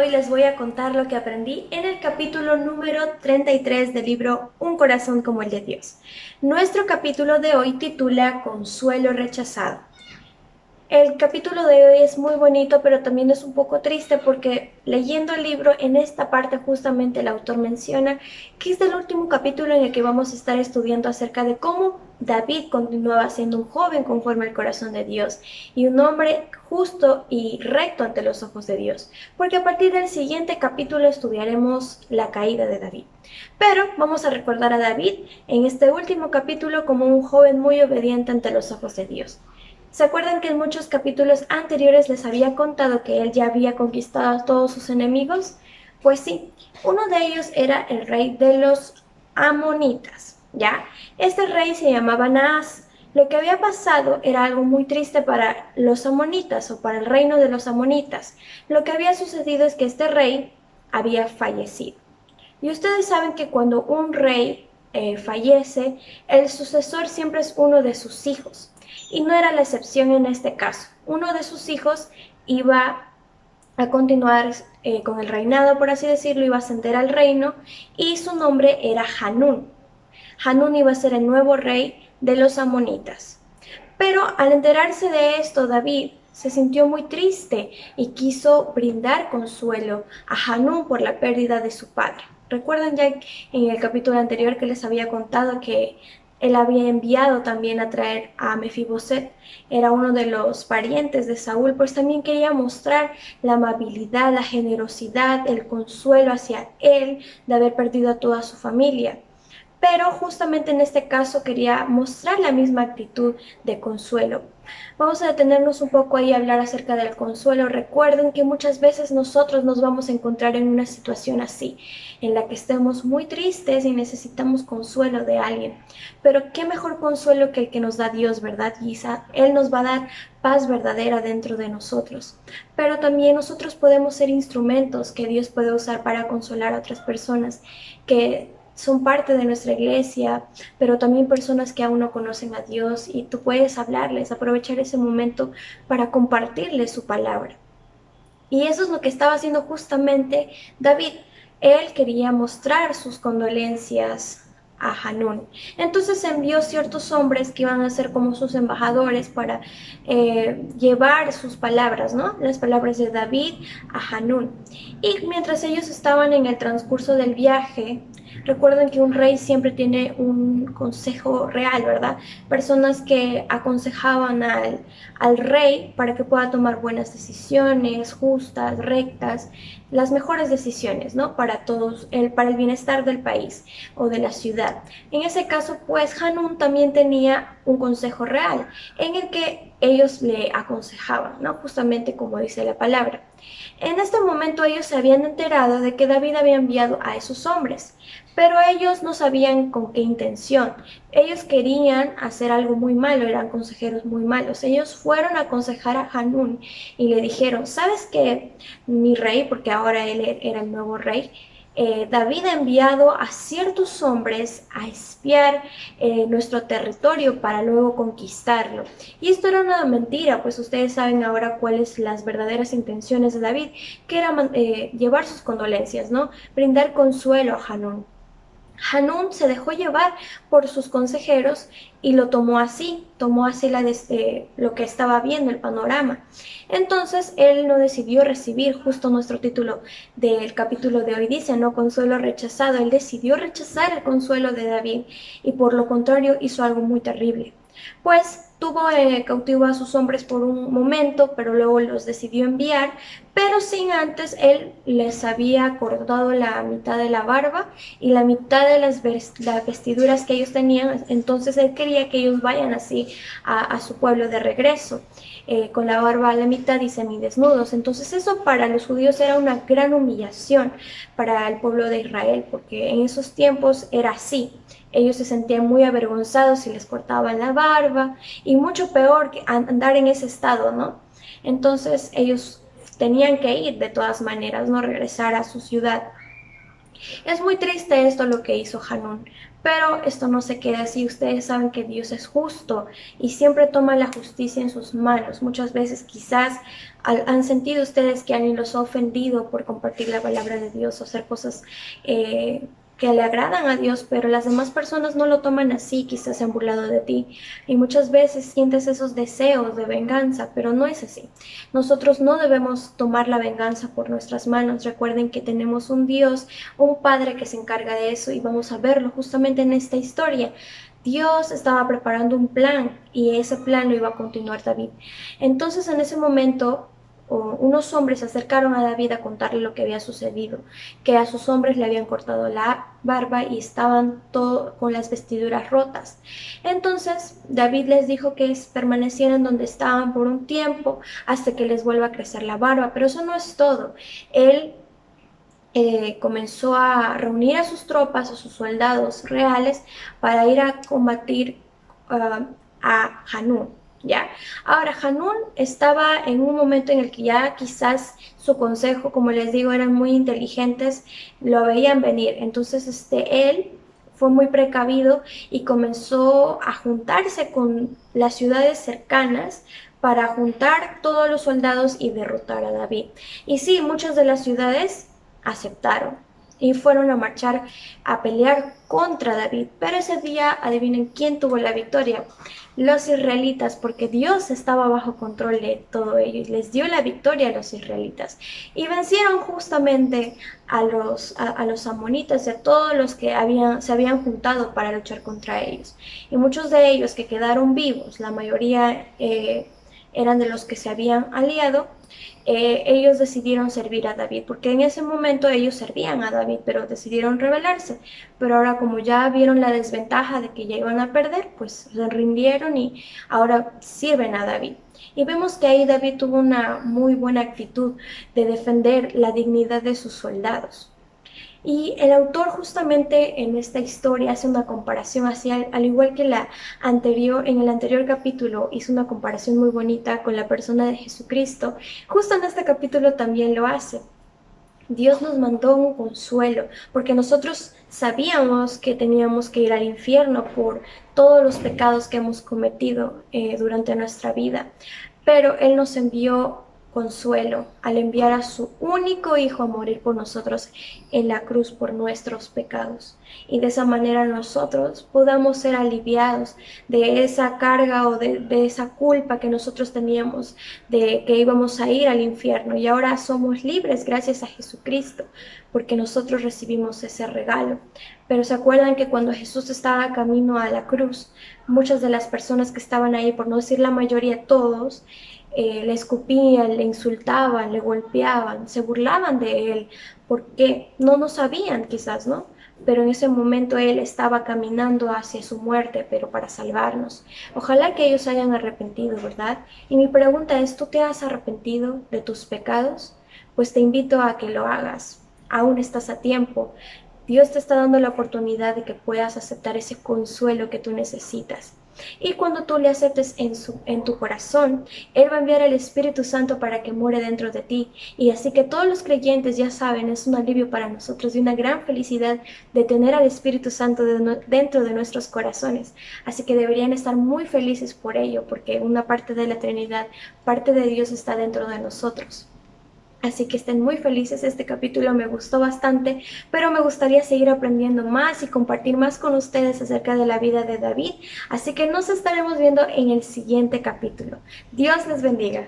hoy les voy a contar lo que aprendí en el capítulo número 33 del libro Un corazón como el de Dios. Nuestro capítulo de hoy titula Consuelo rechazado. El capítulo de hoy es muy bonito, pero también es un poco triste porque leyendo el libro, en esta parte justamente el autor menciona que es el último capítulo en el que vamos a estar estudiando acerca de cómo David continuaba siendo un joven conforme al corazón de Dios y un hombre justo y recto ante los ojos de Dios, porque a partir del siguiente capítulo estudiaremos la caída de David. Pero vamos a recordar a David en este último capítulo como un joven muy obediente ante los ojos de Dios. ¿Se acuerdan que en muchos capítulos anteriores les había contado que él ya había conquistado a todos sus enemigos? Pues sí, uno de ellos era el rey de los amonitas, ¿ya? Este rey se llamaba Naas. Lo que había pasado era algo muy triste para los amonitas o para el reino de los amonitas. Lo que había sucedido es que este rey había fallecido. Y ustedes saben que cuando un rey fallece, el sucesor siempre es uno de sus hijos. Y no era la excepción en este caso. Uno de sus hijos iba a continuar con el reinado, por así decirlo, iba a ascender al reino y su nombre era Hanún. Hanún iba a ser el nuevo rey de los amonitas. Pero al enterarse de esto, David se sintió muy triste y quiso brindar consuelo a Hanún por la pérdida de su padre. Recuerdan ya en el capítulo anterior que les había contado que él había enviado también a traer a Mefiboset, era uno de los parientes de Saúl, pues también quería mostrar la amabilidad, la generosidad, el consuelo hacia él de haber perdido a toda su familia. Pero justamente en este caso quería mostrar la misma actitud de consuelo. Vamos a detenernos un poco ahí a hablar acerca del consuelo. Recuerden que muchas veces nosotros nos vamos a encontrar en una situación así, en la que estemos muy tristes y necesitamos consuelo de alguien. Pero qué mejor consuelo que el que nos da Dios, ¿verdad, Gisa? Él nos va a dar paz verdadera dentro de nosotros. Pero también nosotros podemos ser instrumentos que Dios puede usar para consolar a otras personas que son parte de nuestra iglesia, pero también personas que aún no conocen a Dios y tú puedes hablarles, aprovechar ese momento para compartirles su palabra. Y eso es lo que estaba haciendo justamente David. Él quería mostrar sus condolencias a Hanún. Entonces envió ciertos hombres que iban a ser como sus embajadores para llevar sus palabras, ¿no? Las palabras de David a Hanún. Y mientras ellos estaban en el transcurso del viaje, recuerden que un rey siempre tiene un consejo real, ¿verdad? Personas que aconsejaban al rey para que pueda tomar buenas decisiones, justas, rectas, las mejores decisiones, ¿no? Para todos, para el bienestar del país o de la ciudad. En ese caso, pues Hanún también tenía un consejo real en el que ellos le aconsejaban, ¿no? Justamente como dice la palabra. En este momento ellos se habían enterado de que David había enviado a esos hombres, pero ellos no sabían con qué intención. Ellos querían hacer algo muy malo, eran consejeros muy malos. Ellos fueron a aconsejar a Hanún y le dijeron, ¿sabes qué, mi rey? Porque ahora él era el nuevo rey. David ha enviado a ciertos hombres a espiar nuestro territorio para luego conquistarlo. Y esto era una mentira, pues ustedes saben ahora cuáles las verdaderas intenciones de David, que era llevar sus condolencias, ¿no? Brindar consuelo a Hanún. Hanún se dejó llevar por sus consejeros y lo tomó así lo que estaba viendo, el panorama. Entonces él no decidió recibir, justo nuestro título del capítulo de hoy dice, no consuelo rechazado, él decidió rechazar el consuelo de David y por lo contrario hizo algo muy terrible. Pues tuvo cautivo a sus hombres por un momento, pero luego los decidió enviar, pero sin antes él les había cortado la mitad de la barba y la mitad de las vestiduras que ellos tenían. Entonces él quería que ellos vayan así a su pueblo de regreso, con la barba a la mitad y semidesnudos. Entonces eso para los judíos era una gran humillación para el pueblo de Israel, porque en esos tiempos era así. Ellos se sentían muy avergonzados si les cortaban la barba y mucho peor que andar en ese estado, ¿no? Entonces ellos tenían que ir de todas maneras, no regresar a su ciudad. Es muy triste esto lo que hizo Hanún, pero esto no se queda así. Ustedes saben que Dios es justo y siempre toma la justicia en sus manos. Muchas veces quizás han sentido ustedes que alguien los ha ofendido por compartir la palabra de Dios o hacer cosas que le agradan a Dios, pero las demás personas no lo toman así, quizás se han burlado de ti. Y muchas veces sientes esos deseos de venganza, pero no es así. Nosotros no debemos tomar la venganza por nuestras manos. Recuerden que tenemos un Dios, un Padre que se encarga de eso, y vamos a verlo justamente en esta historia. Dios estaba preparando un plan y ese plan lo iba a continuar David. Entonces en ese momento unos hombres se acercaron a David a contarle lo que había sucedido, que a sus hombres le habían cortado la barba y estaban con las vestiduras rotas. Entonces David les dijo que permanecieran donde estaban por un tiempo hasta que les vuelva a crecer la barba, pero eso no es todo. Él comenzó a reunir a sus tropas, a sus soldados reales, para ir a combatir a Hanún. ¿Ya? Ahora, Hanún estaba en un momento en el que ya quizás su consejo, como les digo, eran muy inteligentes, lo veían venir. Entonces, él fue muy precavido y comenzó a juntarse con las ciudades cercanas para juntar todos los soldados y derrotar a David. Y sí, muchas de las ciudades aceptaron y fueron a marchar a pelear contra David. Pero ese día, adivinen quién tuvo la victoria. Los israelitas, porque Dios estaba bajo control de todo ello y les dio la victoria a los israelitas. Y vencieron justamente a los amonitas y a todos los que se habían juntado para luchar contra ellos. Y muchos de ellos que quedaron vivos, la mayoría eran de los que se habían aliado, ellos decidieron servir a David, porque en ese momento ellos servían a David, pero decidieron rebelarse. Pero ahora, como ya vieron la desventaja de que ya iban a perder, pues se rindieron y ahora sirven a David. Y vemos que ahí David tuvo una muy buena actitud de defender la dignidad de sus soldados. Y el autor justamente en esta historia hace una comparación así, al igual que en el anterior capítulo hizo una comparación muy bonita con la persona de Jesucristo. Justo en este capítulo también lo hace. Dios nos mandó un consuelo, porque nosotros sabíamos que teníamos que ir al infierno por todos los pecados que hemos cometido durante nuestra vida, pero Él nos envió consuelo al enviar a su único Hijo a morir por nosotros en la cruz por nuestros pecados. Y de esa manera nosotros podamos ser aliviados de esa carga o de esa culpa que nosotros teníamos de que íbamos a ir al infierno. Y ahora somos libres gracias a Jesucristo, porque nosotros recibimos ese regalo. Pero se acuerdan que cuando Jesús estaba camino a la cruz, muchas de las personas que estaban ahí, por no decir la mayoría, todos, le escupían, le insultaban, le golpeaban, se burlaban de él, porque no nos sabían quizás, ¿no? Pero en ese momento Él estaba caminando hacia su muerte, pero para salvarnos. Ojalá que ellos hayan arrepentido, ¿verdad? Y mi pregunta es, ¿tú te has arrepentido de tus pecados? Pues te invito a que lo hagas. Aún estás a tiempo. Dios te está dando la oportunidad de que puedas aceptar ese consuelo que tú necesitas. Y cuando tú le aceptes en tu corazón, Él va a enviar el Espíritu Santo para que muere dentro de ti. Y así que todos los creyentes ya saben, es un alivio para nosotros y una gran felicidad de tener al Espíritu Santo dentro de nuestros corazones. Así que deberían estar muy felices por ello, porque una parte de la Trinidad, parte de Dios está dentro de nosotros. Así que estén muy felices, este capítulo me gustó bastante, pero me gustaría seguir aprendiendo más y compartir más con ustedes acerca de la vida de David. Así que nos estaremos viendo en el siguiente capítulo. Dios les bendiga.